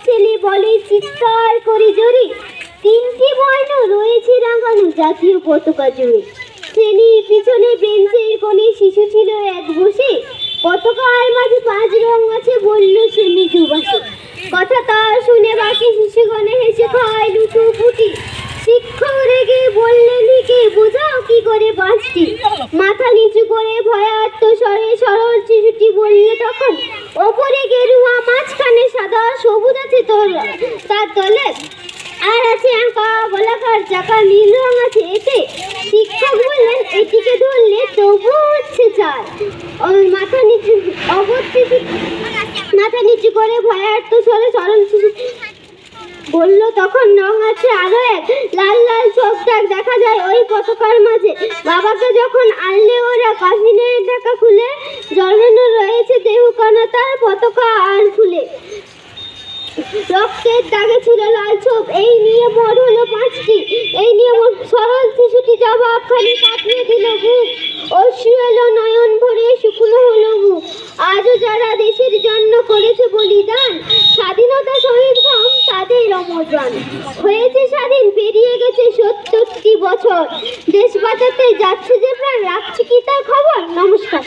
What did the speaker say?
ছেলে বলে চিৎকার করে জোরে, তিনটি বর্ণ রয়েছে রাঙানো জাতীয় পতাকা জুড়ে। শ্রেণীর পিছনে বেঞ্চের কোণে শিশু ছিল এক বসে, পতাকার মাঝে 5 রং আছে বলল সে মৃদু বাসে। কথা তার শুনে বাকি শিশুগণে হেসে খায় লুটোপুটি। শিক্ষক রেগে বললেন লিখে বোঝাও কি করে 5টি। মাথা নিচু করে ভয়ার্ত স্বরে সরল শিশুটি বলল তখন, ওপরে গেরুয়া মাঝখানে সাদা সবুজ আছে তার তলে আর আছে আঁকা গোলাকার চাকা নীল রং আছে এতে। শিক্ষক বললেন এটিকে ধরলে তবু হচ্ছে 4। মাথা নিচু করে ভয়ার্ত স্বরে সরল শিশু বলল তখন, রং আছে আরো এক, লাল লাল চোখ দাগ দেখা যায় ওই পতাকার মাঝে। বাবাকে যখন আনলে ওরা কাফিনের ঢাকা খুলে, জড়ানো রয়েছে দেহখানা তার পতাকা আর ফুলে। রক্তের দাগে ছিল লাল ছোপ, এই নিয়ে মোট হলো 5টি। এই নিয়ে সরল শিশুটি জবাব খালি কাঁপিয়ে দিল বুক, অশ্রু এলো নয়ন ভরে শুকনো হলো বুক। আজও যারা দেশের জন্য করেছে বলিদান, স্বাধীনতা শহীদ ঘাম তাদের অমর প্রাণ। হয়েছে স্বাধীন পেরিয়ে গেছে 70টি বছর, দেশ বাঁচাতে যাচ্ছে যে প্রাণ, রাখছি কি তার খবর। নমস্কার।